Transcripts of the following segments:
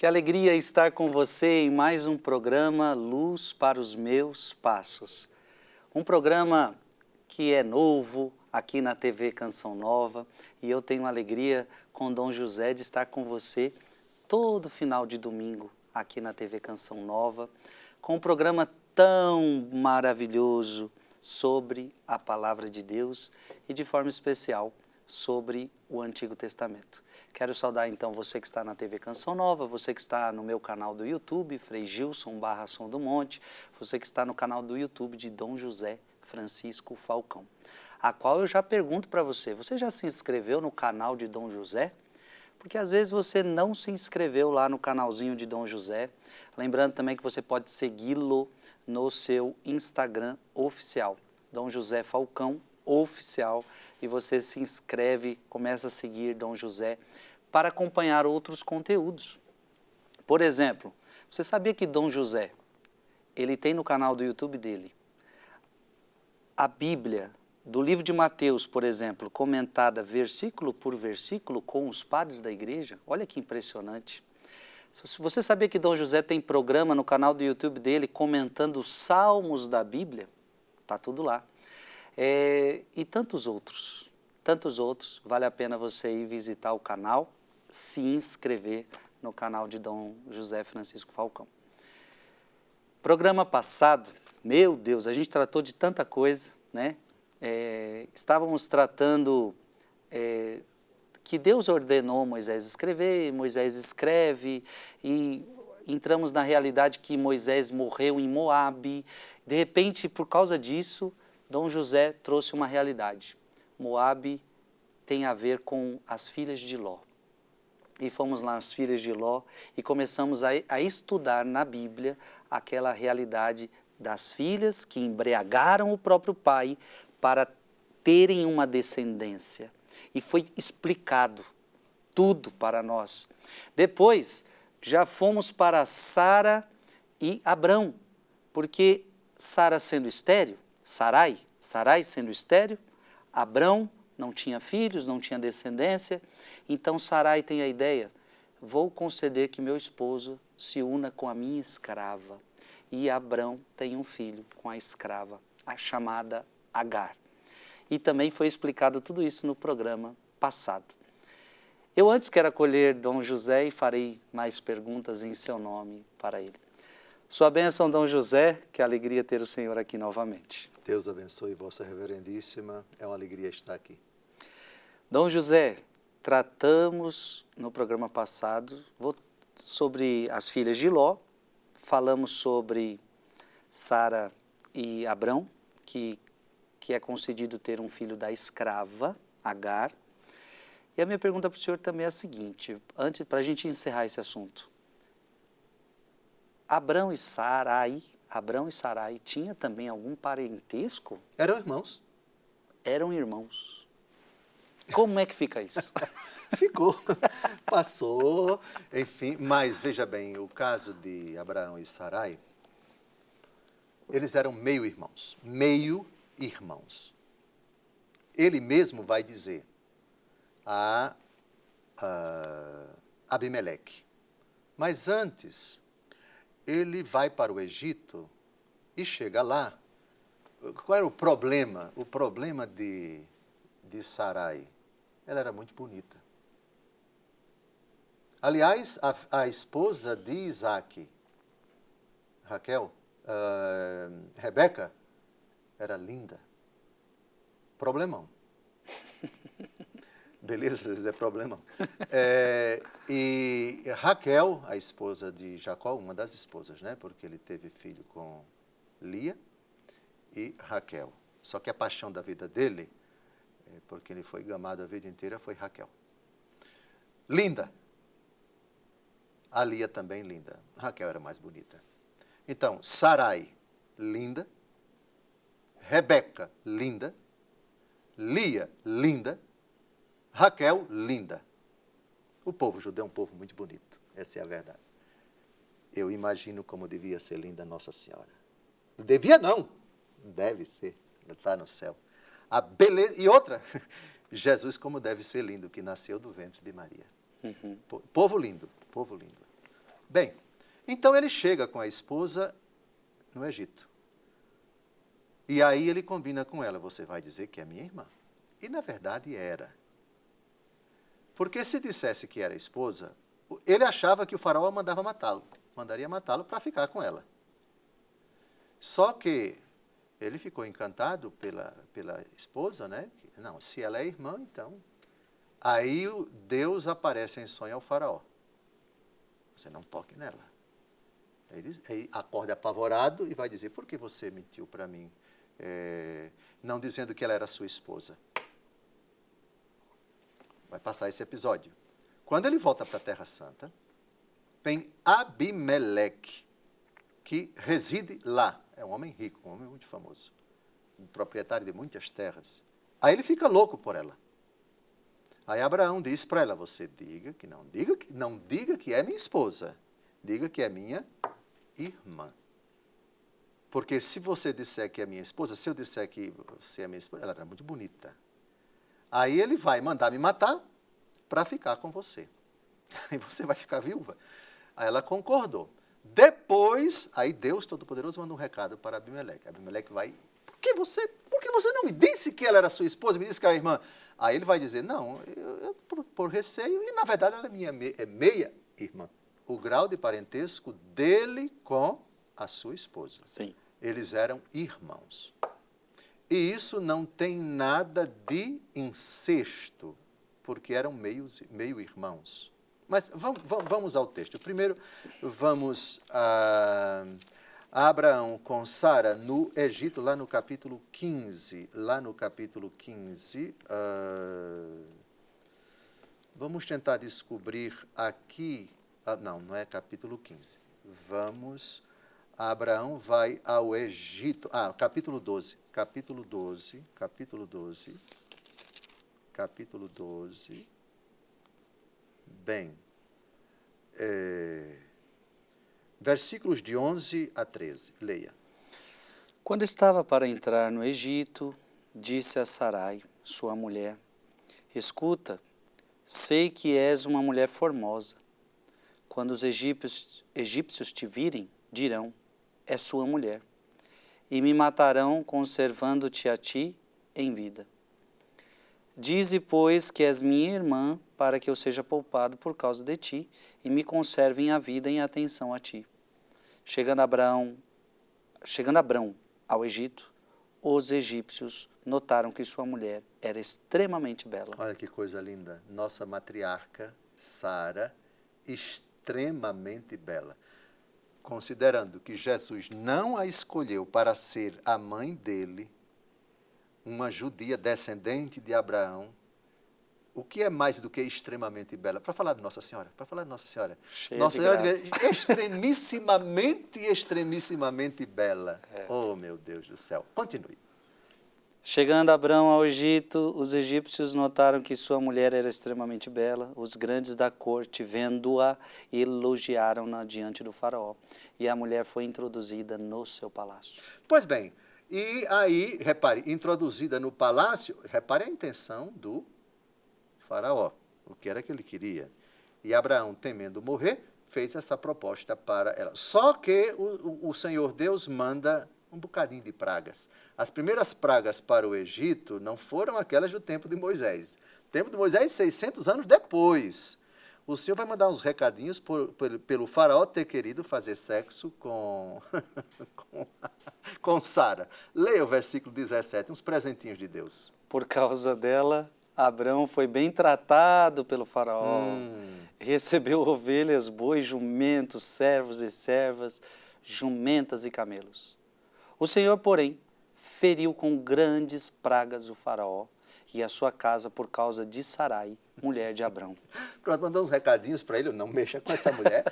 Que alegria estar com você em mais um programa Luz para os Meus Passos. Um programa que é novo aqui na TV Canção Nova e eu tenho a alegria com Dom José de estar com você todo final de domingo aqui na TV Canção Nova com um programa tão maravilhoso sobre a Palavra de Deus e de forma especial sobre o Antigo Testamento. Quero saudar então você que está na TV Canção Nova, você que está no meu canal do YouTube, Frei Gilson / Som do Monte, você que está no canal do YouTube de Dom José Francisco Falcão, a qual eu já pergunto para você, você já se inscreveu no canal de Dom José? Porque às vezes você não se inscreveu lá no canalzinho de Dom José, lembrando também que você pode segui-lo no seu Instagram oficial, Dom José Falcão Oficial, e você se inscreve, começa a seguir Dom José para acompanhar outros conteúdos. Por exemplo, você sabia que Dom José, ele tem no canal do YouTube dele a Bíblia do livro de Mateus, por exemplo, comentada versículo por versículo com os padres da igreja? Olha que impressionante. Você sabia que Dom José tem programa no canal do YouTube dele comentando os salmos da Bíblia? Está tudo lá. E tantos outros, vale a pena você ir visitar o canal, se inscrever no canal de Dom José Francisco Falcão. Programa passado, meu Deus, a gente tratou de tanta coisa, né? Estávamos tratando que Deus ordenou Moisés escrever, Moisés escreve, e entramos na realidade que Moisés morreu em Moabe. De repente, por causa disso, Dom José trouxe uma realidade. Moabe tem a ver com as filhas de Ló. E fomos lá as filhas de Ló e começamos a estudar na Bíblia aquela realidade das filhas que embriagaram o próprio pai para terem uma descendência. E foi explicado tudo para nós. Depois, já fomos para Sara e Abrão, porque Sara sendo estéril, Sarai sendo estéril, Abrão não tinha filhos, não tinha descendência, então Sarai tem a ideia, vou conceder que meu esposo se una com a minha escrava. E Abrão tem um filho com a escrava, a chamada Agar. E também foi explicado tudo isso no programa passado. Eu antes quero acolher Dom José e farei mais perguntas em seu nome para ele. Sua bênção, Dom José, que alegria ter o senhor aqui novamente. Deus abençoe vossa reverendíssima, é uma alegria estar aqui. Dom José, tratamos no programa passado sobre as filhas de Ló, falamos sobre Sara e Abrão, que é concedido ter um filho da escrava, Agar. E a minha pergunta para o senhor também é a seguinte, antes, para a gente encerrar esse assunto. Abrão e Sarai tinha também algum parentesco? Eram irmãos. Eram irmãos. Como é que fica isso? Ficou, passou, enfim. Mas veja bem, o caso de Abraão e Sarai, eles eram meio-irmãos. Meio-irmãos. Ele mesmo vai dizer a Abimeleque. Mas antes, ele vai para o Egito e chega lá. Qual era o problema? O problema de Sarai, ela era muito bonita. Aliás, a esposa de Isaac, Raquel, Rebeca, era linda. Problemão. Beleza, é problemão. E Raquel, a esposa de Jacó, uma das esposas, né? Porque ele teve filho com Lia e Raquel. Só que a paixão da vida dele, porque ele foi gamado a vida inteira, foi Raquel. Linda. A Lia também linda. Raquel era mais bonita. Então, Sarai, linda. Rebeca, linda. Lia, linda. Raquel, linda. O povo judeu é um povo muito bonito. Essa é a verdade. Eu imagino como devia ser linda Nossa Senhora. Devia não. Deve ser. Ela está no céu. A beleza. E outra, Jesus como deve ser lindo, que nasceu do ventre de Maria. Povo lindo, povo lindo. Bem, então ele chega com a esposa no Egito. E aí ele combina com ela, você vai dizer que é minha irmã? E na verdade era. Porque se dissesse que era esposa, ele achava que o faraó mandaria matá-lo para ficar com ela. Só que ele ficou encantado pela esposa, né? Não, se ela é irmã, então. Aí Deus aparece em sonho ao faraó. Você não toque nela. Ele acorda apavorado e vai dizer, por que você mentiu para mim? Não dizendo que ela era sua esposa. Vai passar esse episódio. Quando ele volta para a Terra Santa, tem Abimeleque, que reside lá. É um homem rico, um homem muito famoso, um proprietário de muitas terras. Aí ele fica louco por ela. Aí Abraão diz para ela, você não diga que é minha esposa, diga que é minha irmã. Porque se você disser que é minha esposa, se eu disser que você é minha esposa, ela era muito bonita. Aí ele vai mandar me matar para ficar com você. Aí você vai ficar viúva. Aí ela concordou. Depois, aí Deus Todo-Poderoso manda um recado para Abimeleque. Abimeleque vai, por que você não me disse que ela era sua esposa, me disse que era irmã? Aí ele vai dizer, não, por receio, e na verdade ela é meia irmã. O grau de parentesco dele com a sua esposa. Sim. Eles eram irmãos. E isso não tem nada de incesto, porque eram meio irmãos. Mas vamos ao texto. Primeiro, vamos a Abraão com Sara no Egito, lá no capítulo 15. Lá no capítulo 15, vamos tentar descobrir aqui... não é capítulo 15. Abraão vai ao Egito. Capítulo 12. Capítulo 12. Bem, versículos de 11 a 13, leia. Quando estava para entrar no Egito, disse a Sarai, sua mulher, escuta, sei que és uma mulher formosa. Quando os egípcios te virem, dirão, é sua mulher, e me matarão conservando-te a ti em vida. Dize, pois, que és minha irmã, para que eu seja poupado por causa de ti, e me conservem a vida em atenção a ti. Chegando Abrão ao Egito, os egípcios notaram que sua mulher era extremamente bela. Olha que coisa linda. Nossa matriarca, Sara, extremamente bela. Considerando que Jesus não a escolheu para ser a mãe dele, uma judia descendente de Abraão, o que é mais do que extremamente bela? Para falar de Nossa Senhora, Nossa Senhora é extremissimamente bela. Oh, meu Deus do céu. Continue. Chegando Abrão ao Egito, os egípcios notaram que sua mulher era extremamente bela. Os grandes da corte, vendo-a, elogiaram-na diante do faraó. E a mulher foi introduzida no seu palácio. Pois bem, e aí, repare, introduzida no palácio, repare a intenção do faraó, o que era que ele queria. E Abraão, temendo morrer, fez essa proposta para ela. Só que o Senhor Deus manda um bocadinho de pragas. As primeiras pragas para o Egito não foram aquelas do tempo de Moisés. O tempo de Moisés, 600 anos depois. O Senhor vai mandar uns recadinhos pelo faraó ter querido fazer sexo com Sara. Leia o versículo 17, uns presentinhos de Deus. Por causa dela, Abrão foi bem tratado pelo faraó. Recebeu ovelhas, bois, jumentos, servos e servas, jumentas e camelos. O Senhor, porém, feriu com grandes pragas o faraó e a sua casa por causa de Sarai, mulher de Abrão. Pronto, mandou uns recadinhos para ele, não mexa com essa mulher.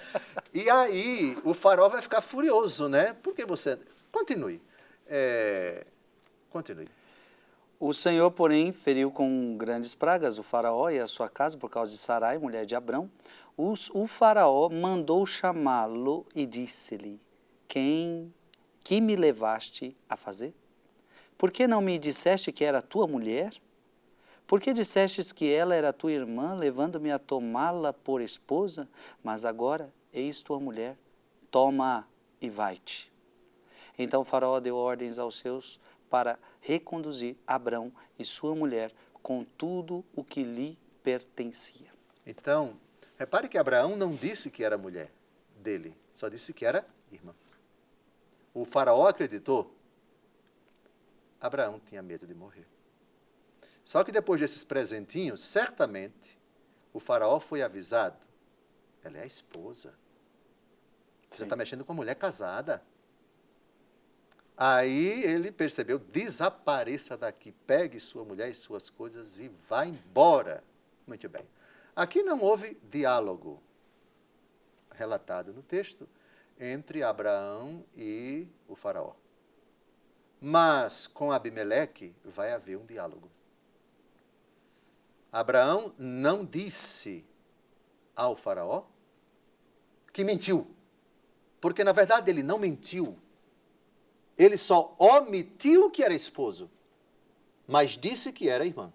E aí o faraó vai ficar furioso, né? Porque você... Continue. Continue. O Senhor, porém, feriu com grandes pragas o faraó e a sua casa por causa de Sarai, mulher de Abrão. O faraó mandou chamá-lo e disse-lhe, que me levaste a fazer? Por que não me disseste que era tua mulher? Por que dissestes que ela era tua irmã, levando-me a tomá-la por esposa? Mas agora, eis tua mulher, toma-a e vai-te. Então Faraó deu ordens aos seus para reconduzir Abrão e sua mulher com tudo o que lhe pertencia. Então, repare que Abraão não disse que era mulher dele, só disse que era irmã. O faraó acreditou. Abraão tinha medo de morrer. Só que depois desses presentinhos, certamente, o faraó foi avisado. Ela é a esposa. Você está mexendo com uma mulher casada. Aí ele percebeu, desapareça daqui, pegue sua mulher e suas coisas e vá embora. Muito bem. Aqui não houve diálogo relatado no texto entre Abraão e o faraó. Mas com Abimeleque vai haver um diálogo. Abraão não disse ao faraó que mentiu, porque na verdade ele não mentiu. Ele só omitiu que era esposo, mas disse que era irmã.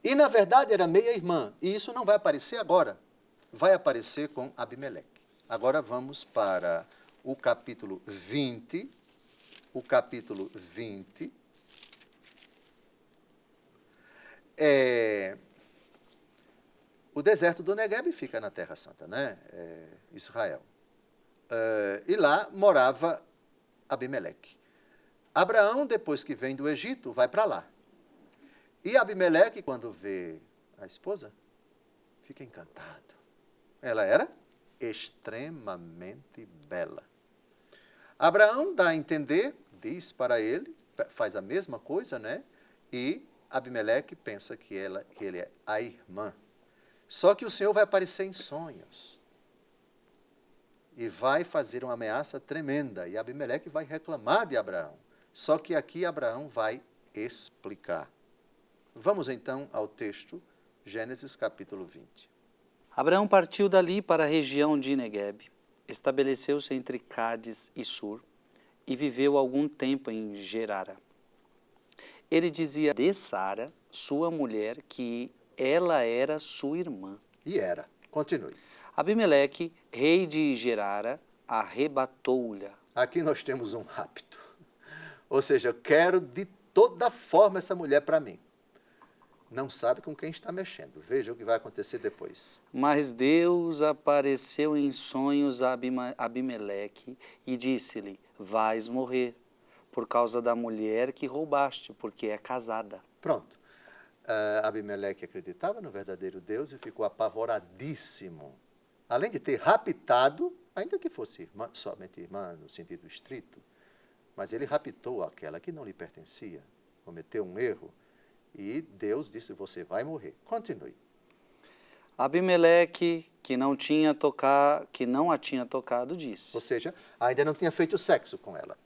E na verdade era meia-irmã, e isso não vai aparecer agora, vai aparecer com Abimeleque. Agora vamos para o capítulo 20. O capítulo 20 o deserto do Negueb fica na Terra Santa, né? Israel. E lá morava Abimeleque. Abraão, depois que vem do Egito, vai para lá. E Abimeleque, quando vê a esposa, fica encantado. Ela era extremamente bela. Abraão dá a entender, diz para ele, faz a mesma coisa, né? E Abimeleque pensa que ele é a irmã. Só que o Senhor vai aparecer em sonhos. E vai fazer uma ameaça tremenda. E Abimeleque vai reclamar de Abraão. Só que aqui Abraão vai explicar. Vamos então ao texto, Gênesis capítulo 20. Abraão partiu dali para a região de Negueb, estabeleceu-se entre Cádiz e Sur, e viveu algum tempo em Gerara. Ele dizia de Sara, sua mulher, que ela era sua irmã. E era. Continue. Abimeleque, rei de Gerara, arrebatou-lhe. Aqui nós temos um rapto. Ou seja, eu quero de toda forma essa mulher para mim. Não sabe com quem está mexendo. Veja o que vai acontecer depois. Mas Deus apareceu em sonhos a Abimeleque e disse-lhe, vais morrer, por causa da mulher que roubaste, porque é casada. Pronto. Abimeleque acreditava no verdadeiro Deus e ficou apavoradíssimo. Além de ter raptado, ainda que fosse irmã, somente irmã no sentido estrito, mas ele raptou aquela que não lhe pertencia, cometeu um erro, e Deus disse, você vai morrer. Continue. Abimeleque, que não a tinha tocado, disse. Ou seja, ainda não tinha feito sexo com ela.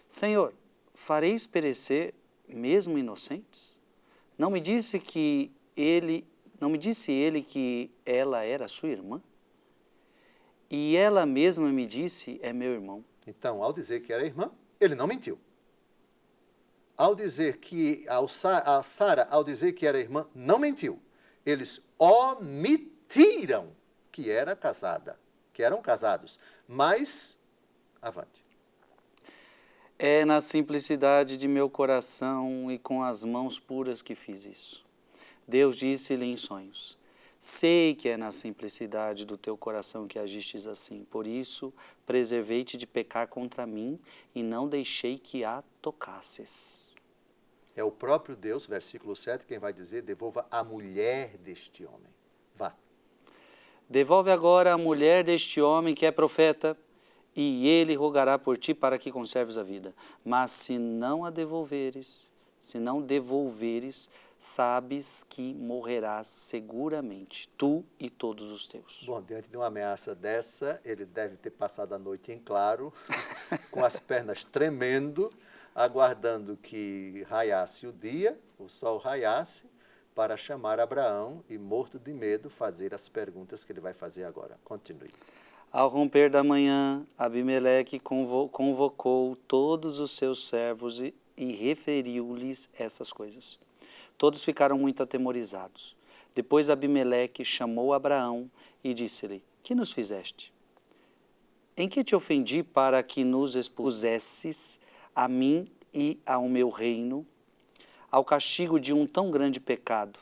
Senhor, fareis perecer mesmo inocentes? Não me disse ele que ela era sua irmã? E ela mesma me disse, é meu irmão. Então, ao dizer que era irmã, ele não mentiu. Ao dizer que a Sara, ao dizer que era irmã, não mentiu. Eles omitiram que era casada, que eram casados. Mas, avante. É na simplicidade de meu coração e com as mãos puras que fiz isso. Deus disse-lhe em sonhos, sei que é na simplicidade do teu coração que agistes assim, por isso preservei-te de pecar contra mim e não deixei que a tocasses. É o próprio Deus, versículo 7, quem vai dizer, devolva a mulher deste homem. Vá. Devolve agora a mulher deste homem que é profeta, e ele rogará por ti para que conserves a vida. Mas se não devolveres, sabes que morrerás seguramente, tu e todos os teus. Bom, diante de uma ameaça dessa, ele deve ter passado a noite em claro, com as pernas tremendo, aguardando que raiasse o dia, o sol raiasse, para chamar Abraão e, morto de medo, fazer as perguntas que ele vai fazer agora. Continue. Ao romper da manhã, Abimeleque convocou todos os seus servos e referiu-lhes essas coisas. Todos ficaram muito atemorizados. Depois Abimeleque chamou Abraão e disse-lhe: que nos fizeste? Em que te ofendi para que nos expusesses a mim e ao meu reino ao castigo de um tão grande pecado?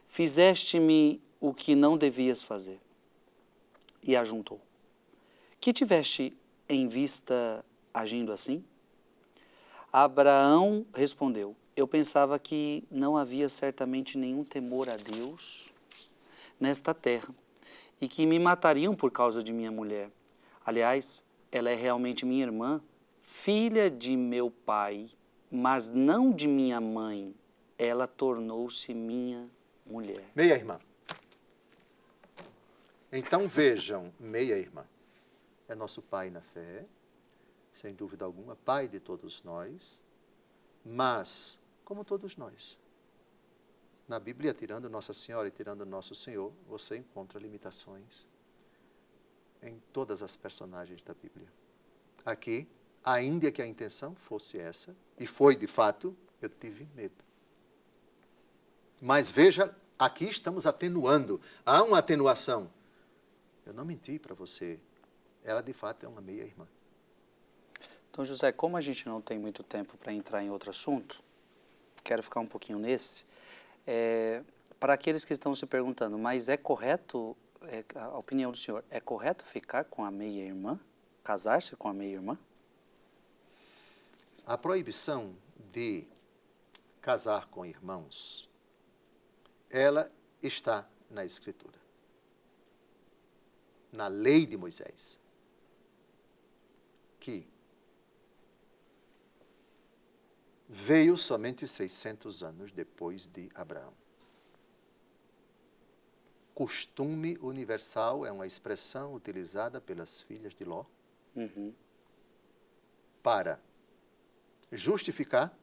Fizeste-me o que não devias fazer. E ajuntou: que tiveste em vista agindo assim? Abraão respondeu: eu pensava que não havia certamente nenhum temor a Deus nesta terra e que me matariam por causa de minha mulher. Aliás, ela é realmente minha irmã, filha de meu pai, mas não de minha mãe. Ela tornou-se minha mulher. Meia-irmã. Então vejam, meia-irmã é nosso pai na fé, sem dúvida alguma, pai de todos nós, mas, como todos nós, na Bíblia, tirando Nossa Senhora e tirando Nosso Senhor, você encontra limitações em todas as personagens da Bíblia. Aqui, ainda que a intenção fosse essa, e foi de fato, eu tive medo. Mas veja, aqui estamos atenuando, há uma atenuação. Eu não menti para você, ela de fato é uma meia-irmã. Então, José, como a gente não tem muito tempo para entrar em outro assunto, quero ficar um pouquinho nesse. Para aqueles que estão se perguntando, mas é correto, a opinião do senhor, é correto ficar com a meia-irmã? Casar-se com a meia-irmã? A proibição de casar com irmãos, ela está na Escritura, na lei de Moisés, que veio somente 600 anos depois de Abraão. Costume universal é uma expressão utilizada pelas filhas de Ló para justificar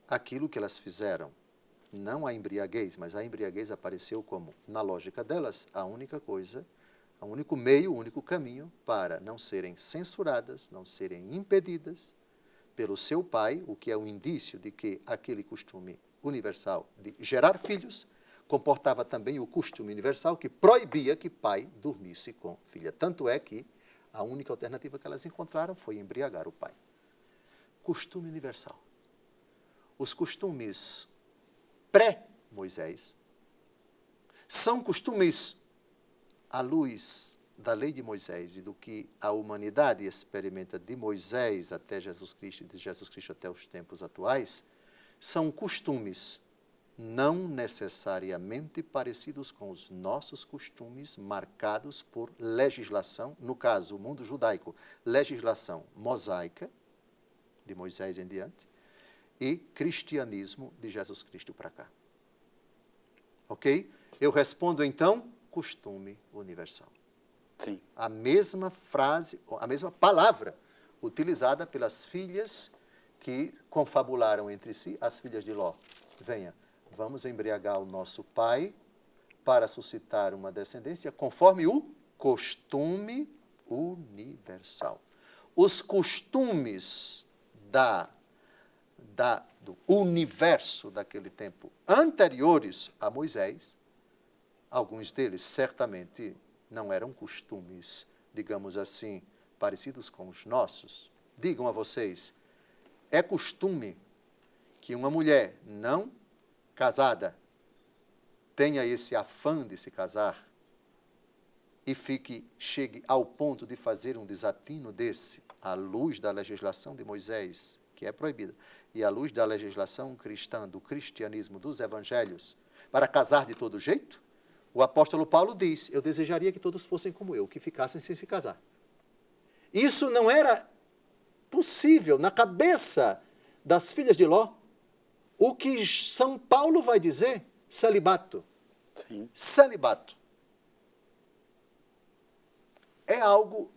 aquilo que elas fizeram. Não a embriaguez, mas a embriaguez apareceu como, na lógica delas, a única coisa, o único meio, o único caminho para não serem censuradas, não serem impedidas pelo seu pai, o que é um indício de que aquele costume universal de gerar filhos comportava também o costume universal que proibia que pai dormisse com filha. Tanto é que a única alternativa que elas encontraram foi embriagar o pai. Costume universal. Os costumes pré-Moisés são costumes à luz da lei de Moisés e do que a humanidade experimenta de Moisés até Jesus Cristo e de Jesus Cristo até os tempos atuais, são costumes não necessariamente parecidos com os nossos costumes marcados por legislação, no caso, o mundo judaico, legislação mosaica, de Moisés em diante, e cristianismo de Jesus Cristo para cá. Ok? Eu respondo então, costume universal. Sim. A mesma frase, a mesma palavra utilizada pelas filhas que confabularam entre si, as filhas de Ló. Venha, vamos embriagar o nosso pai para suscitar uma descendência conforme o costume universal. Os costumes do universo daquele tempo anteriores a Moisés, alguns deles certamente não eram costumes, digamos assim, parecidos com os nossos. Digam a vocês, é costume que uma mulher não casada tenha esse afã de se casar e chegue ao ponto de fazer um desatino desse, à luz da legislação de Moisés, que é proibida, e à luz da legislação cristã, do cristianismo, dos evangelhos, para casar de todo jeito? O apóstolo Paulo diz, eu desejaria que todos fossem como eu, que ficassem sem se casar. Isso não era possível na cabeça das filhas de Ló. O que São Paulo vai dizer? Celibato. Sim. Celibato. É algo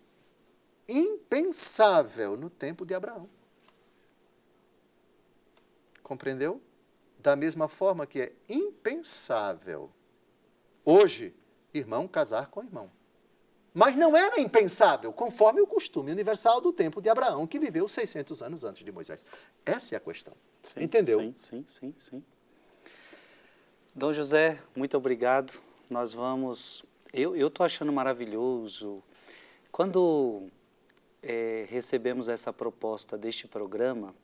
impensável no tempo de Abraão. Compreendeu? Da mesma forma que é impensável hoje, irmão casar com irmão. Mas não era impensável, conforme o costume universal do tempo de Abraão, que viveu 600 anos antes de Moisés. Essa é a questão. Sim, Entendeu? Sim. Dom José, muito obrigado. Nós vamos... Eu estou achando maravilhoso. Quando recebemos essa proposta deste programa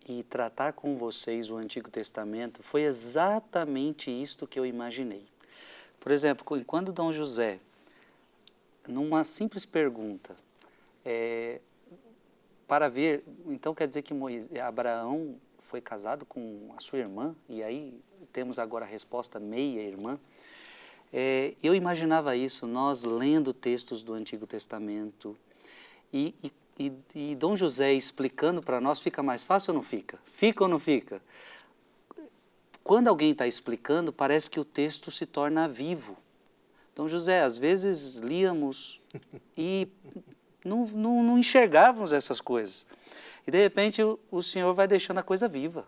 e tratar com vocês o Antigo Testamento, foi exatamente isto que eu imaginei. Por exemplo, quando Dom José, numa simples pergunta, para ver, então quer dizer que Abraão foi casado com a sua irmã, e aí temos agora a resposta meia-irmã. Eu imaginava isso, nós lendo textos do Antigo Testamento, e Dom José explicando para nós, fica mais fácil ou não fica? Fica ou não fica? Quando alguém está explicando, parece que o texto se torna vivo. Dom José, às vezes líamos e não enxergávamos essas coisas. E de repente o Senhor vai deixando a coisa viva.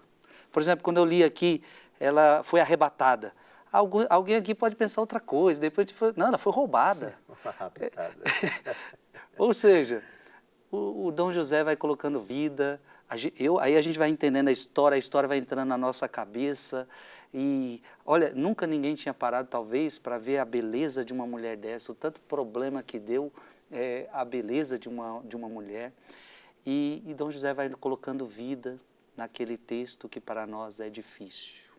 Por exemplo, quando eu li aqui, ela foi arrebatada. Alguém aqui pode pensar outra coisa, depois não, ela foi roubada. Ou seja, o Dom José vai colocando vida, aí a gente vai entendendo a história vai entrando na nossa cabeça. E, olha, nunca ninguém tinha parado, talvez, para ver a beleza de uma mulher dessa, o tanto problema que deu a beleza de uma mulher. E Dom José vai colocando vida naquele texto que para nós é difícil.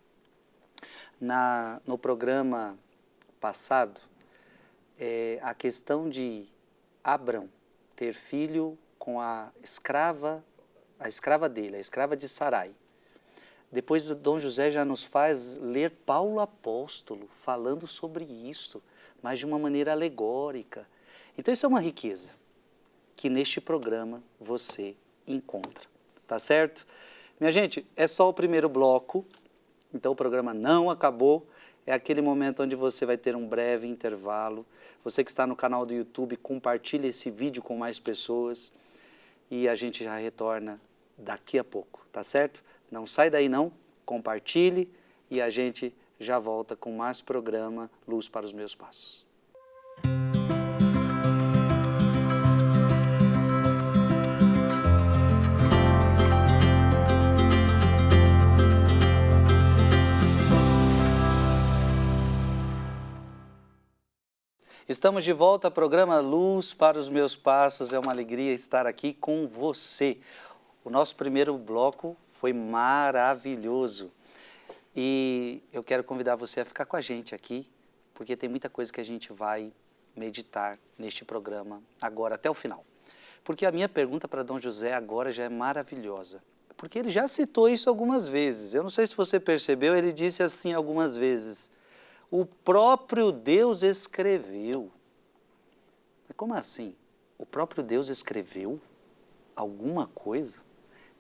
No programa passado, a questão de Abrão ter filho com a escrava dele, a escrava de Sarai. Depois Dom José já nos faz ler Paulo Apóstolo falando sobre isso, mas de uma maneira alegórica. Então isso é uma riqueza que neste programa você encontra, tá certo? Minha gente, é só o primeiro bloco, então o programa não acabou, é aquele momento onde você vai ter um breve intervalo. Você que está no canal do YouTube, compartilhe esse vídeo com mais pessoas e a gente já retorna daqui a pouco, tá certo? Não sai daí não, compartilhe e a gente já volta com mais programa Luz para os Meus Passos. Estamos de volta ao programa Luz para os Meus Passos. É uma alegria estar aqui com você. O nosso primeiro bloco foi maravilhoso. E eu quero convidar você a ficar com a gente aqui, porque tem muita coisa que a gente vai meditar neste programa agora até o final. Porque a minha pergunta para Dom José agora já é maravilhosa. Porque ele já citou isso algumas vezes. Eu não sei se você percebeu, ele disse assim algumas vezes: o próprio Deus escreveu. Mas como assim? O próprio Deus escreveu alguma coisa?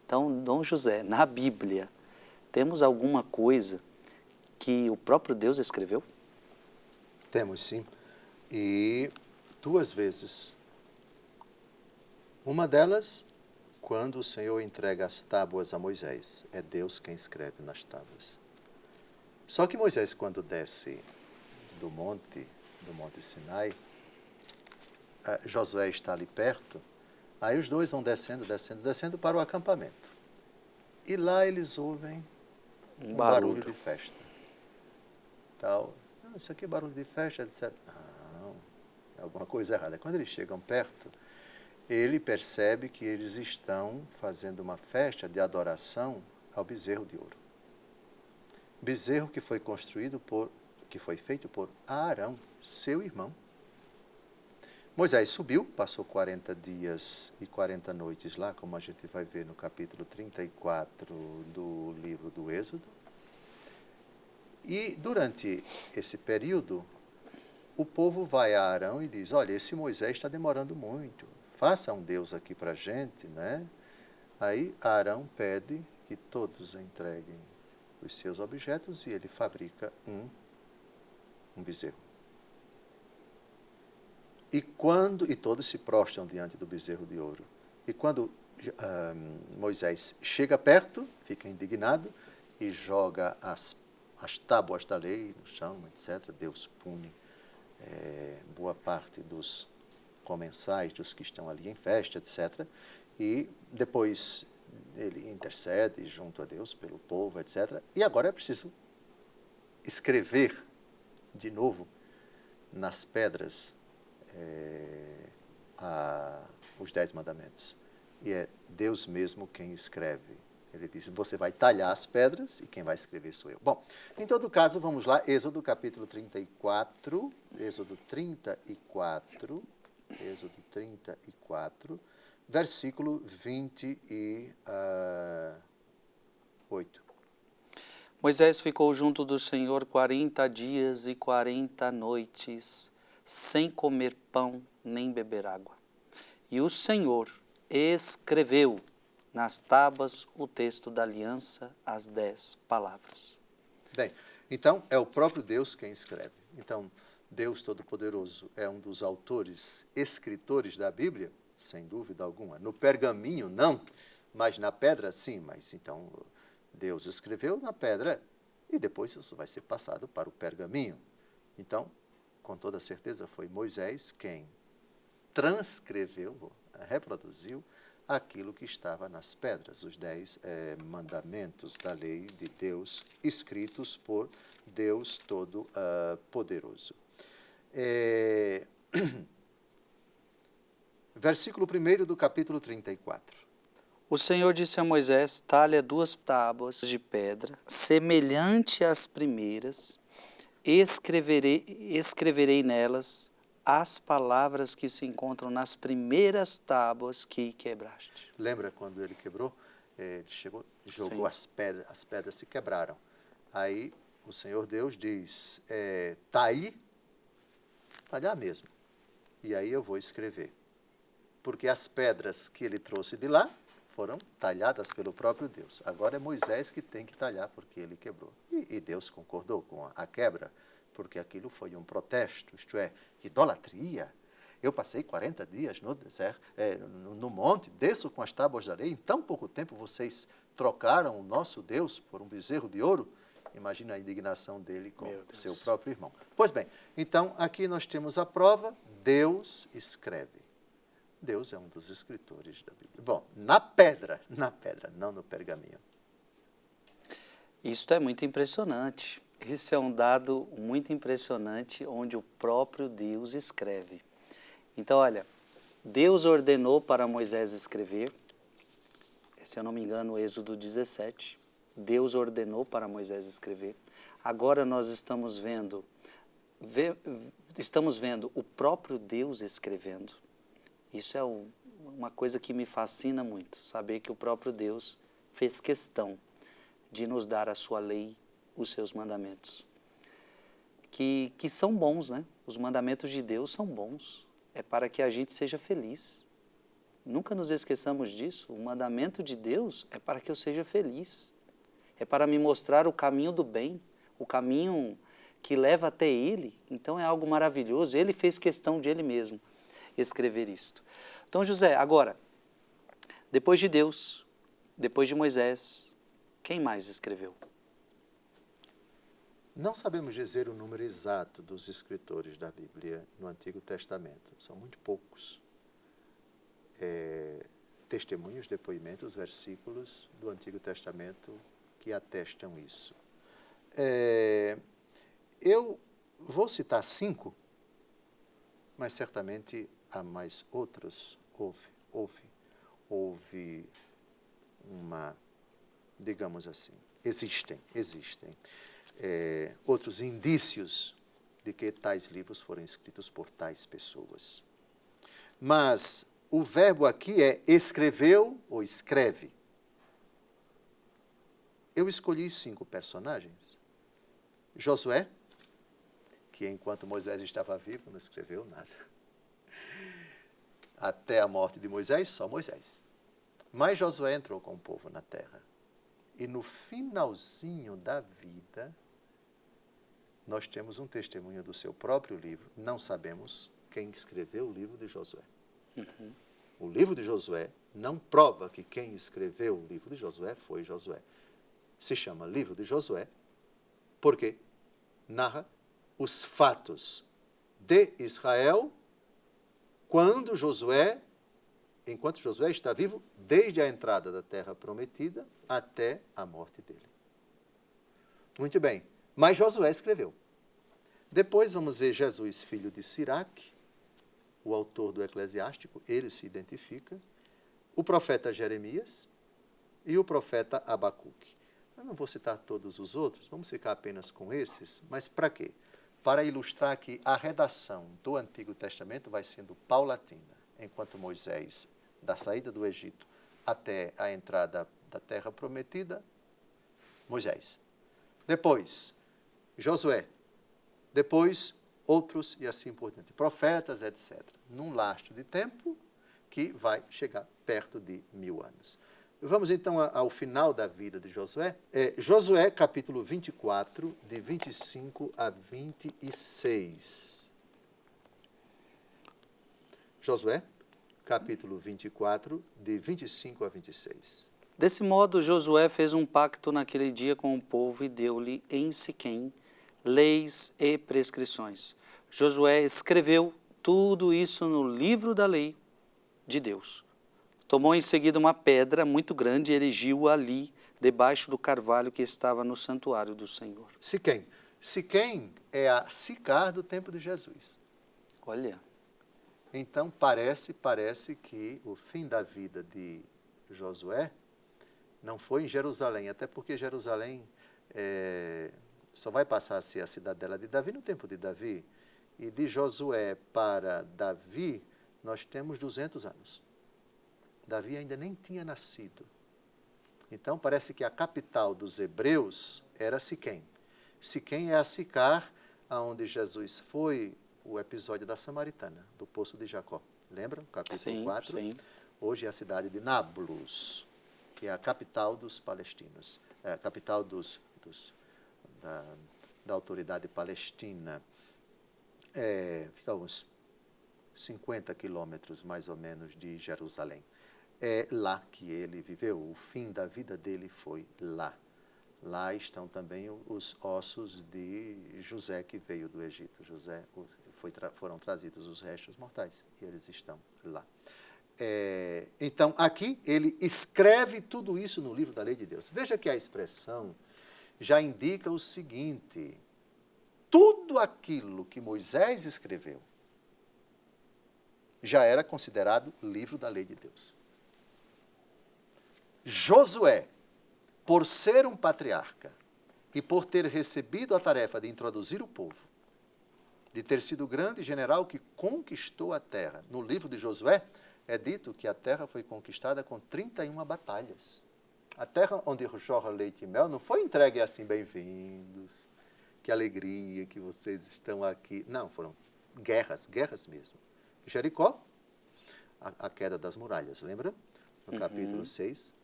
Então, Dom José, na Bíblia, temos alguma coisa que o próprio Deus escreveu? Temos sim. E 2 vezes. Uma delas, quando o Senhor entrega as tábuas a Moisés. É Deus quem escreve nas tábuas. Só que Moisés, quando desce do monte Sinai, Josué está ali perto, aí os dois vão descendo para o acampamento. E lá eles ouvem um barulho de festa. Tal. Isso aqui é barulho de festa, etc. Não, é alguma coisa errada. Quando eles chegam perto, ele percebe que eles estão fazendo uma festa de adoração ao bezerro de ouro. Bezerro que foi feito por Arão, seu irmão. Moisés subiu, passou 40 dias e 40 noites lá, como a gente vai ver no capítulo 34 do livro do Êxodo. E durante esse período, o povo vai a Arão e diz: olha, esse Moisés está demorando muito, faça um Deus aqui para a gente, né? Aí Arão pede que todos entreguem os seus objetos e ele fabrica um bezerro. E todos se prostram diante do bezerro de ouro. E quando Moisés chega perto, fica indignado e joga as tábuas da lei no chão, etc. Deus pune boa parte dos comensais, dos que estão ali em festa, etc. E depois ele intercede junto a Deus pelo povo, etc. E agora é preciso escrever de novo nas pedras os 10 mandamentos. E é Deus mesmo quem escreve. Ele diz, você vai talhar as pedras e quem vai escrever sou eu. Bom, em todo caso, vamos lá, Êxodo capítulo 34, Êxodo 34, versículo 28. Moisés ficou junto do Senhor 40 dias e 40 noites, sem comer pão nem beber água. E o Senhor escreveu nas tábuas o texto da aliança, as 10 palavras. Bem, então é o próprio Deus quem escreve. Então, Deus Todo-Poderoso é um dos autores, escritores da Bíblia, sem dúvida alguma. No pergaminho, não, mas na pedra, sim. Mas então, Deus escreveu na pedra e depois isso vai ser passado para o pergaminho. Então, com toda certeza, foi Moisés quem transcreveu, reproduziu aquilo que estava nas pedras, os 10 mandamentos da lei de Deus, escritos por Deus Todo-Poderoso. Versículo 1 do capítulo 34. O Senhor disse a Moisés, talha 2 tábuas de pedra, semelhante às primeiras, escreverei nelas as palavras que se encontram nas primeiras tábuas que quebraste. Lembra quando ele quebrou? Ele jogou as pedras se quebraram. Aí o Senhor Deus diz, talhar mesmo. E aí eu vou escrever. Porque as pedras que ele trouxe de lá foram talhadas pelo próprio Deus. Agora é Moisés que tem que talhar porque ele quebrou. E Deus concordou com a quebra, porque aquilo foi um protesto, isto é, idolatria. Eu passei 40 dias no deserto, no monte, desço com as tábuas de areia, em tão pouco tempo vocês trocaram o nosso Deus por um bezerro de ouro? Imagina a indignação dele com o seu próprio irmão. Pois bem, então aqui nós temos a prova, Deus escreve. Deus é um dos escritores da Bíblia. Bom, na pedra, não no pergaminho. Isto é muito impressionante. Esse é um dado muito impressionante, onde o próprio Deus escreve. Então, olha, Deus ordenou para Moisés escrever, se eu não me engano, Êxodo 17, Deus ordenou para Moisés escrever. Agora nós estamos vendo o próprio Deus escrevendo. Isso é uma coisa que me fascina muito, saber que o próprio Deus fez questão de nos dar a sua lei, os seus mandamentos, que são bons, né? Os mandamentos de Deus são bons, é para que a gente seja feliz. Nunca nos esqueçamos disso, o mandamento de Deus é para que eu seja feliz, é para me mostrar o caminho do bem, o caminho que leva até Ele, então é algo maravilhoso, Ele fez questão de Ele mesmo escrever isto. Então, José, agora, depois de Deus, depois de Moisés, quem mais escreveu? Não sabemos dizer o número exato dos escritores da Bíblia no Antigo Testamento. São muito poucos. Testemunhos, depoimentos, versículos do Antigo Testamento que atestam isso. Eu vou citar 5, mas certamente há mais outros. Houve uma, digamos assim, existem outros indícios de que tais livros foram escritos por tais pessoas. Mas o verbo aqui é escreveu ou escreve. Eu escolhi 5 personagens. Josué, que enquanto Moisés estava vivo, não escreveu nada. Até a morte de Moisés, só Moisés. Mas Josué entrou com o povo na terra. E no finalzinho da vida, nós temos um testemunho do seu próprio livro. Não sabemos quem escreveu o livro de Josué. Uhum. O livro de Josué não prova que quem escreveu o livro de Josué foi Josué. Se chama livro de Josué porque narra os fatos de Israel enquanto Josué está vivo, desde a entrada da terra prometida até a morte dele. Muito bem, mas Josué escreveu. Depois vamos ver Jesus, filho de Siraque, o autor do Eclesiástico, ele se identifica, o profeta Jeremias e o profeta Abacuque. Eu não vou citar todos os outros, vamos ficar apenas com esses, mas para quê? Para ilustrar que a redação do Antigo Testamento vai sendo paulatina, enquanto Moisés, da saída do Egito até a entrada da terra prometida, Moisés. Depois, Josué. Depois, outros e assim por diante. Profetas, etc. Num lastro de tempo que vai chegar perto de 1000 anos. Vamos então ao final da vida de Josué. Josué, capítulo 24, de 25 a 26. Josué, capítulo 24, de 25 a 26. Desse modo, Josué fez um pacto naquele dia com o povo e deu-lhe em Siquém leis e prescrições. Josué escreveu tudo isso no livro da lei de Deus. Tomou em seguida uma pedra muito grande e erigiu-a ali, debaixo do carvalho que estava no santuário do Senhor. Siquém. Siquém é a Sicar do tempo de Jesus. Olha. Então, parece que o fim da vida de Josué não foi em Jerusalém, até porque Jerusalém só vai passar a ser a cidadela de Davi no tempo de Davi. E de Josué para Davi, nós temos 200 anos. Davi ainda nem tinha nascido. Então, parece que a capital dos hebreus era Siquém. Siquém é a Sicar, onde Jesus foi, o episódio da Samaritana, do Poço de Jacó. Lembram? Capítulo 4. Sim. Hoje é a cidade de Nablus, que é a capital dos palestinos, a capital da autoridade palestina. Fica uns 50 quilômetros, mais ou menos, de Jerusalém. É lá que ele viveu, o fim da vida dele foi lá. Lá estão também os ossos de José, que veio do Egito. Foram trazidos os restos mortais, e eles estão lá. Então, aqui, ele escreve tudo isso no livro da lei de Deus. Veja que a expressão já indica o seguinte: tudo aquilo que Moisés escreveu já era considerado livro da lei de Deus. Josué, por ser um patriarca e por ter recebido a tarefa de introduzir o povo, de ter sido o grande general que conquistou a terra, no livro de Josué é dito que a terra foi conquistada com 31 batalhas. A terra onde jorra leite e mel não foi entregue assim, bem-vindos, que alegria que vocês estão aqui. Não, foram guerras mesmo. Jericó, a queda das muralhas, lembra? No capítulo 6,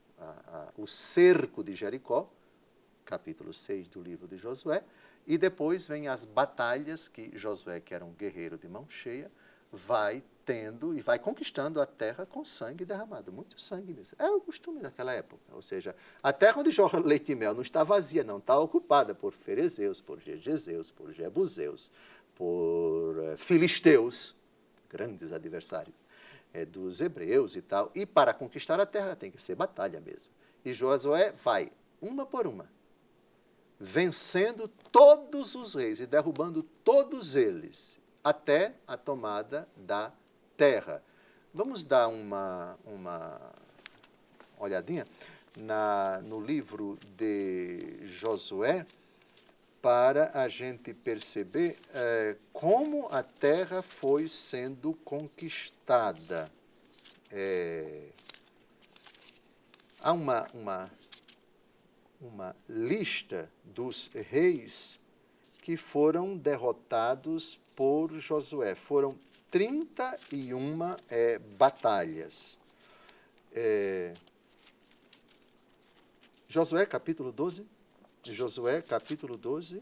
o cerco de Jericó, capítulo 6 do livro de Josué, e depois vem as batalhas que Josué, que era um guerreiro de mão cheia, vai tendo e vai conquistando a terra com sangue derramado, muito sangue mesmo. Era o costume daquela época, ou seja, a terra onde jorra leite e mel não está vazia, não está ocupada por ferezeus, por jejezeus, por jebuseus, por filisteus, grandes adversários dos hebreus e tal. E para conquistar a terra tem que ser batalha mesmo. E Josué vai, uma por uma, vencendo todos os reis e derrubando todos eles, até a tomada da terra. Vamos dar uma olhadinha no livro de Josué para a gente perceber como a terra foi sendo conquistada. Há uma lista dos reis que foram derrotados por Josué. Foram 31 batalhas. Josué, capítulo 12. Josué, capítulo 12,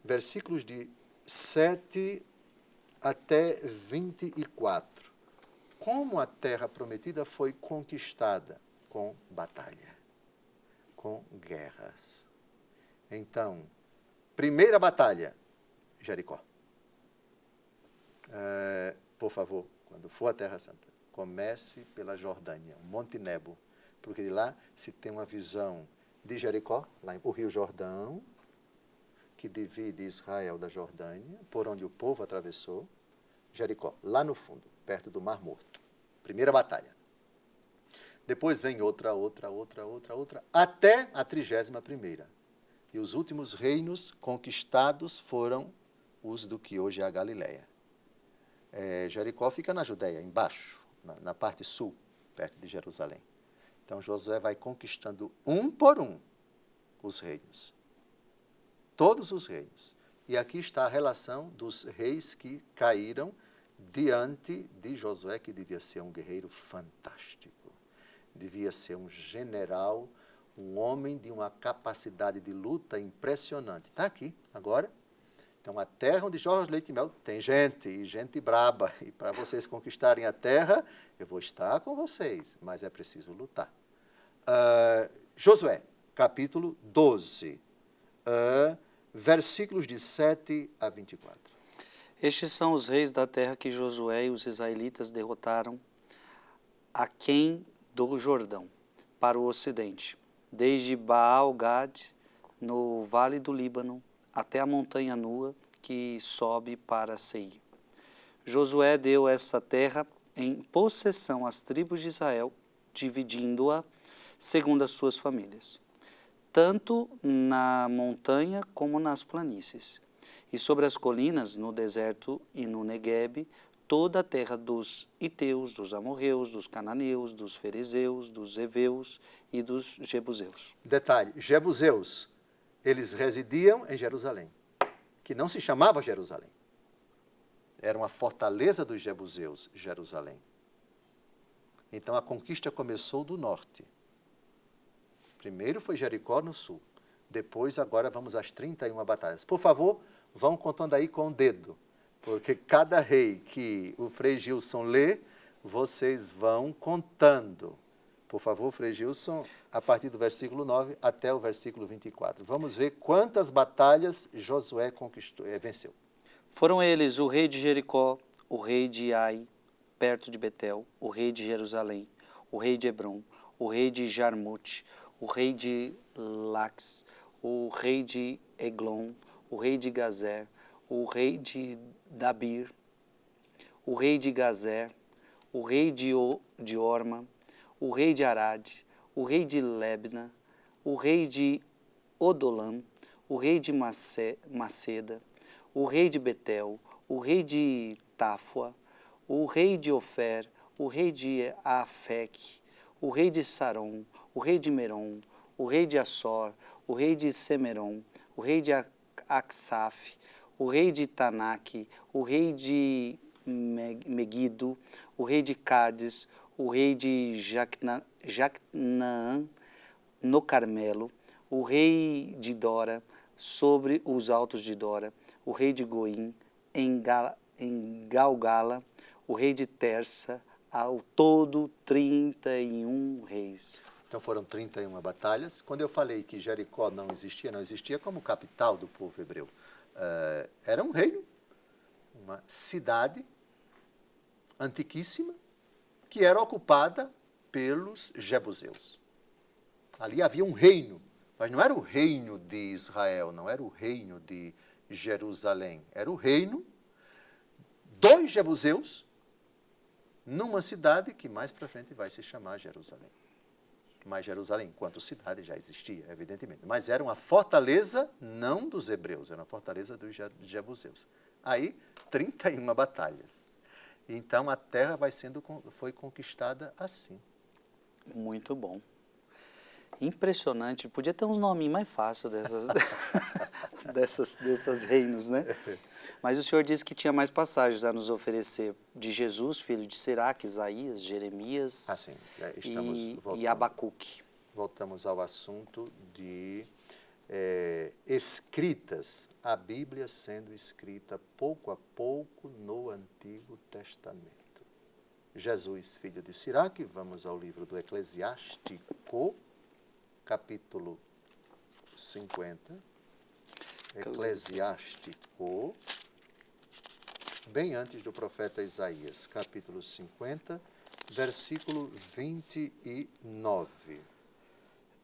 versículos de 7 até 24. Como a terra prometida foi conquistada? Com batalha, com guerras. Então, primeira batalha, Jericó. Por favor, quando for à Terra Santa, comece pela Jordânia, Monte Nebo, porque de lá se tem uma visão de Jericó, lá o Rio Jordão, que divide Israel da Jordânia, por onde o povo atravessou. Jericó, lá no fundo, perto do Mar Morto. Primeira batalha. Depois vem outra, até a 31ª. E os últimos reinos conquistados foram os do que hoje é a Galileia. Jericó fica na Judéia, embaixo, na parte sul, perto de Jerusalém. Então, Josué vai conquistando um por um os reinos. Todos os reinos. E aqui está a relação dos reis que caíram diante de Josué, que devia ser um guerreiro fantástico. Devia ser um general, um homem de uma capacidade de luta impressionante. Está aqui, agora. Então, a terra onde jorra leite e mel tem gente, e gente braba. E para vocês conquistarem a terra, eu vou estar com vocês, mas é preciso lutar. Josué, capítulo 12, versículos de 7 a 24. Estes são os reis da terra que Josué e os israelitas derrotaram aquém do Jordão, para o ocidente, desde Baal-Gad, no vale do Líbano, até a montanha nua que sobe para Seir. Josué deu essa terra em possessão às tribos de Israel, dividindo-a segundo as suas famílias, tanto na montanha como nas planícies, e sobre as colinas, no deserto e no Neguebe, toda a terra dos Iteus, dos Amorreus, dos Cananeus, dos Ferezeus, dos Heveus e dos Jebuseus. Detalhe, Jebuseus, eles residiam em Jerusalém, que não se chamava Jerusalém. Era uma fortaleza dos Jebuseus, Jerusalém. Então a conquista começou do norte. Primeiro foi Jericó no sul. Depois, agora vamos às 31 batalhas. Por favor, vão contando aí com o dedo, porque cada rei que o Frei Gilson lê, vocês vão contando. Por favor, Frei Gilson, a partir do versículo 9 até o versículo 24. Vamos ver quantas batalhas Josué venceu. Foram eles o rei de Jericó, o rei de Ai, perto de Betel, o rei de Jerusalém, o rei de Hebron, o rei de Jarmute, o rei de Lax, o rei de Eglon, o rei de Gazer, o rei de Dabir, o rei de Gazer, o rei de Orma, o rei de Arad, o rei de Lebna, o rei de Odolam, o rei de Maceda, o rei de Betel, o rei de Táfua, o rei de Ofer, o rei de Afec, o rei de Saron, o rei de Merom, o rei de Assor, o rei de Semeron, o rei de Aksaf, o rei de Tanak, o rei de Megido, o rei de Cádiz, o rei de Jacnaã, no Carmelo, o rei de Dora, sobre os altos de Dora, o rei de Goim, em Galgala, o rei de Tersa, ao todo 31 reis. Então foram 31 batalhas. Quando eu falei que Jericó não existia como capital do povo hebreu. Era um reino, uma cidade antiquíssima, que era ocupada pelos Jebuseus. Ali havia um reino, mas não era o reino de Israel, não era o reino de Jerusalém. Era o reino dos Jebuseus, numa cidade que mais para frente vai se chamar Jerusalém. Mas Jerusalém, enquanto cidade, já existia, evidentemente. Mas era uma fortaleza, não dos hebreus, era uma fortaleza dos Jebuseus. Aí, 31 batalhas. Então, a terra foi conquistada assim. Muito bom. Impressionante. Podia ter uns nomes mais fáceis dessas reinos, né? Mas o senhor disse que tinha mais passagens a nos oferecer de Jesus, filho de Siraque, Isaías, Jeremias e Abacuque. Voltamos ao assunto de escritas, a Bíblia sendo escrita pouco a pouco no Antigo Testamento. Jesus, filho de Siraque, vamos ao livro do Eclesiástico, capítulo 50, Eclesiástico, bem antes do profeta Isaías, capítulo 50, versículo 29.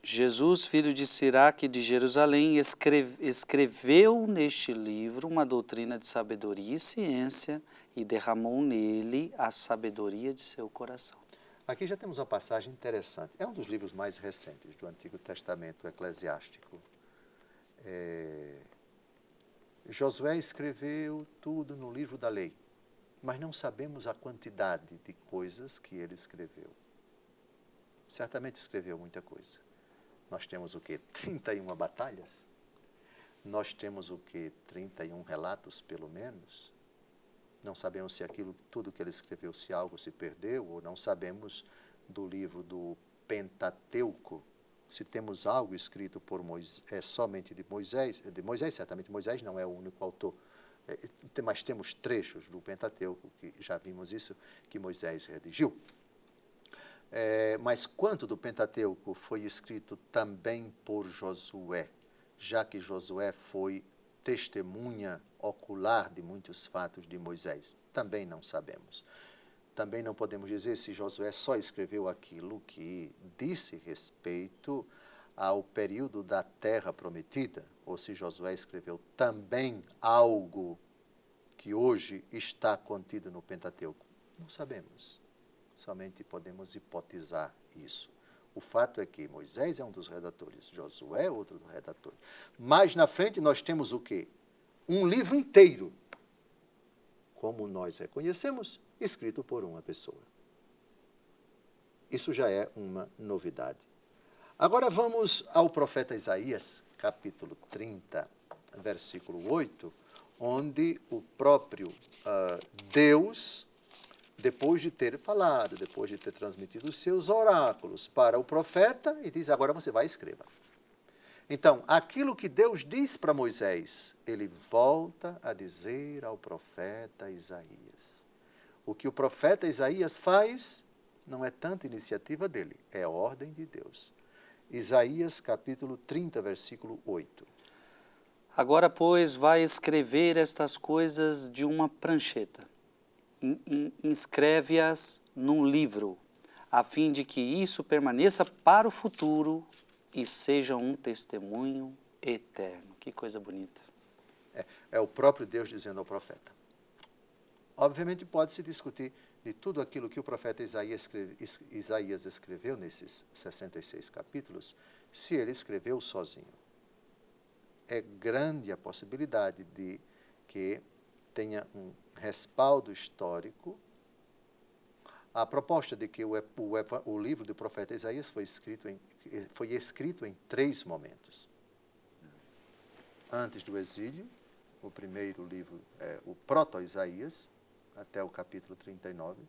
Jesus, filho de Siraque de Jerusalém, escreveu neste livro uma doutrina de sabedoria e ciência e derramou nele a sabedoria de seu coração. Aqui já temos uma passagem interessante. É um dos livros mais recentes do Antigo Testamento eclesiástico. Josué escreveu tudo no livro da lei, mas não sabemos a quantidade de coisas que ele escreveu. Certamente escreveu muita coisa. Nós temos o quê? 31 batalhas? Nós temos o quê? 31 relatos, pelo menos? Não sabemos se aquilo, tudo que ele escreveu, se algo se perdeu, ou não sabemos do livro do Pentateuco, se temos algo escrito por Moisés, somente de Moisés, certamente Moisés não é o único autor, mas temos trechos do Pentateuco, que já vimos isso, que Moisés redigiu. Mas quanto do Pentateuco foi escrito também por Josué, já que Josué foi testemunha ocular de muitos fatos de Moisés? Também não sabemos. Também não podemos dizer se Josué só escreveu aquilo que disse respeito ao período da Terra Prometida, ou se Josué escreveu também algo que hoje está contido no Pentateuco. Não sabemos. Somente podemos hipotizar isso. O fato é que Moisés é um dos redatores, Josué é outro dos redatores. Mas na frente nós temos o quê? Um livro inteiro, como nós reconhecemos, escrito por uma pessoa. Isso já é uma novidade. Agora vamos ao profeta Isaías, capítulo 30, versículo 8, onde o próprio Deus, depois de ter falado, depois de ter transmitido os seus oráculos para o profeta, e diz, agora você vai e escreva. Então, aquilo que Deus diz para Moisés, ele volta a dizer ao profeta Isaías. O que o profeta Isaías faz não é tanto iniciativa dele, é ordem de Deus. Isaías, capítulo 30, versículo 8. Agora, pois, vai escrever estas coisas de uma prancheta. Inscreve-as num livro, a fim de que isso permaneça para o futuro e seja um testemunho eterno. Que coisa bonita. É o próprio Deus dizendo ao profeta. Obviamente pode-se discutir de tudo aquilo que o profeta Isaías escreveu nesses 66 capítulos, se ele escreveu sozinho. É grande a possibilidade de que tenha um respaldo histórico. A proposta de que o livro do profeta Isaías foi escrito em 3 momentos. Antes do exílio, o primeiro livro é o Proto-Isaías, até o capítulo 39.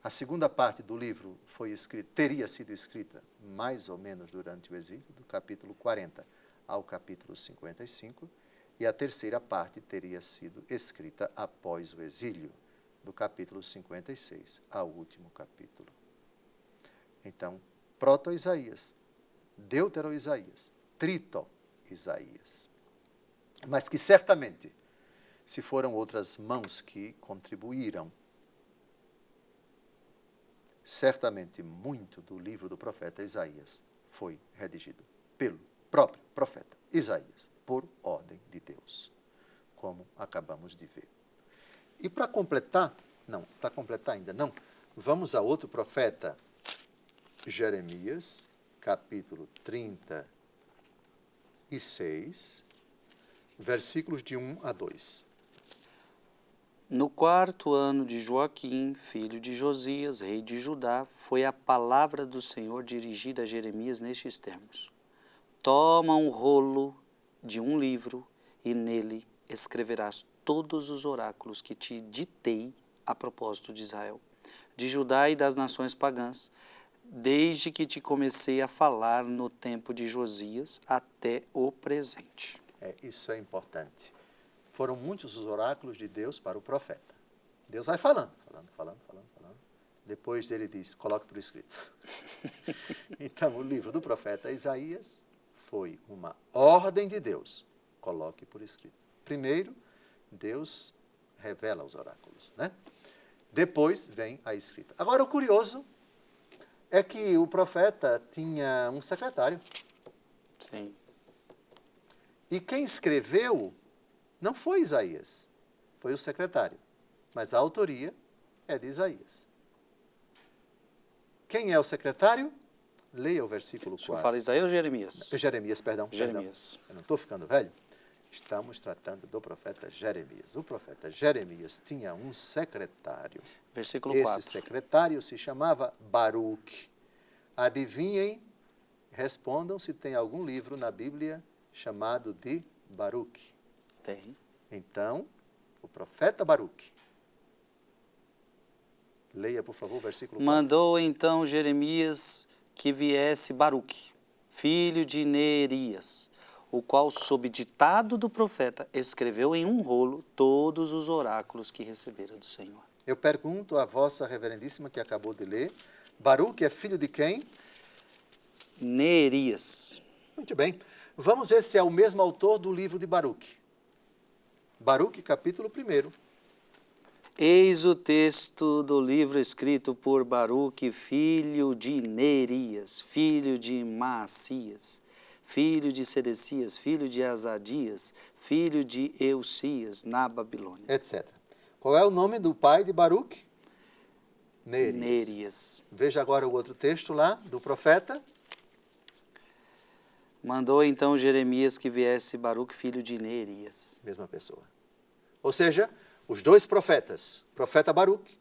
A segunda parte do livro teria sido escrita mais ou menos durante o exílio, do capítulo 40 ao capítulo 55. E a terceira parte teria sido escrita após o exílio, do capítulo 56 ao último capítulo. Então, Proto-Isaías, Deutero-Isaías, Trito-Isaías. Mas que certamente, se foram outras mãos que contribuíram, certamente muito do livro do profeta Isaías foi redigido pelo próprio profeta Isaías, por ordem de Deus, como acabamos de ver. E para completar ainda não, vamos a outro profeta, Jeremias, capítulo 36, versículos de 1 a 2. No 4º ano de Joaquim, filho de Josias, rei de Judá, foi a palavra do Senhor dirigida a Jeremias nestes termos. Toma um rolo de um livro e nele escreverás todos os oráculos que te ditei a propósito de Israel, de Judá e das nações pagãs, desde que te comecei a falar no tempo de Josias até o presente. Isso é importante. Foram muitos os oráculos de Deus para o profeta. Deus vai falando. Depois ele diz, coloque por escrito. Então, o livro do profeta Isaías foi uma ordem de Deus. Coloque por escrito. Primeiro, Deus revela os oráculos, né? Depois vem a escrita. Agora, o curioso é que o profeta tinha um secretário. Sim. E quem escreveu não foi Isaías, foi o secretário. Mas a autoria é de Isaías. Quem é o secretário? Leia o versículo 4. O senhor fala Isaías ou Jeremias? Jeremias, perdão. Jeremias. Eu não estou ficando velho? Estamos tratando do profeta Jeremias. O profeta Jeremias tinha um secretário. Versículo Esse 4. secretário se chamava Baruque. Adivinhem, respondam se tem algum livro na Bíblia chamado de Baruque. Tem. Então, o profeta Baruque. Leia, por favor, o versículo 4. Mandou então Jeremias que viesse Baruque, filho de Neerias, o qual, sob ditado do profeta, escreveu em um rolo todos os oráculos que recebera do Senhor. Eu pergunto à vossa reverendíssima que acabou de ler, Baruque é filho de quem? Neerias. Muito bem. Vamos ver se é o mesmo autor do livro de Baruque. Baruque, capítulo 1. Eis o texto do livro escrito por Baruque, filho de Neerias, filho de Maacias, filho de Sedecias, filho de Azadias, filho de Eucias, na Babilônia. Etc. Qual é o nome do pai de Baruque? Neerias. Neerias. Veja agora o outro texto lá, do profeta. Mandou então Jeremias que viesse Baruque, filho de Neerias. Mesma pessoa. Ou seja, os dois profetas, o profeta Baruque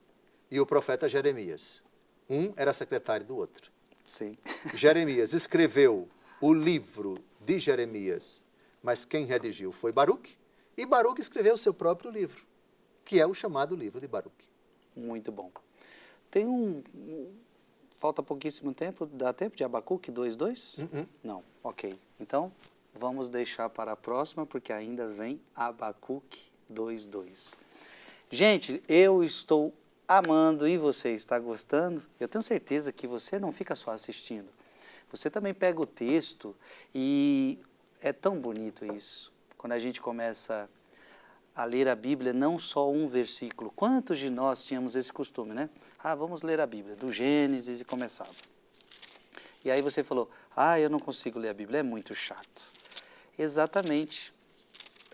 e o profeta Jeremias. Um era secretário do outro. Sim. Jeremias escreveu o livro de Jeremias, mas quem redigiu foi Baruque, e Baruque escreveu o seu próprio livro, que é o chamado livro de Baruque. Muito bom. Tem falta pouquíssimo tempo, dá tempo de Abacuque 2:2? Não, ok. Então, vamos deixar para a próxima, porque ainda vem Abacuque 2:2. Gente, eu estou amando e você está gostando. Eu tenho certeza que você não fica só assistindo. Você também pega o texto e é tão bonito isso. Quando a gente começa a ler a Bíblia, não só um versículo. Quantos de nós tínhamos esse costume, né? Vamos ler a Bíblia, do Gênesis, e começava. E aí você falou, eu não consigo ler a Bíblia, é muito chato. Exatamente.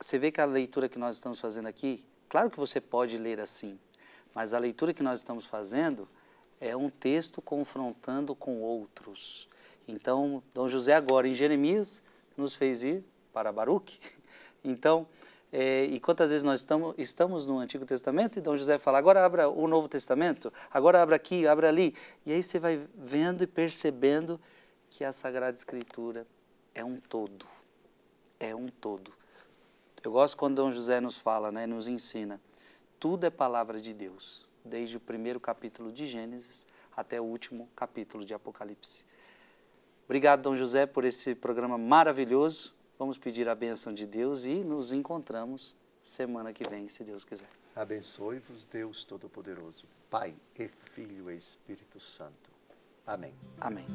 Você vê que a leitura que nós estamos fazendo aqui, claro que você pode ler assim, mas a leitura que nós estamos fazendo é um texto confrontando com outros. Então, Dom José agora em Jeremias nos fez ir para Baruque. Então, e quantas vezes nós estamos no Antigo Testamento e Dom José fala, agora abra o Novo Testamento, agora abra aqui, abra ali. E aí você vai vendo e percebendo que a Sagrada Escritura é um todo. É um todo. Eu gosto quando Dom José nos fala, né, nos ensina, tudo é palavra de Deus, desde o primeiro capítulo de Gênesis até o último capítulo de Apocalipse. Obrigado, Dom José, por esse programa maravilhoso. Vamos pedir a bênção de Deus e nos encontramos semana que vem, se Deus quiser. Abençoe-vos, Deus Todo-Poderoso, Pai e Filho e Espírito Santo. Amém. Amém.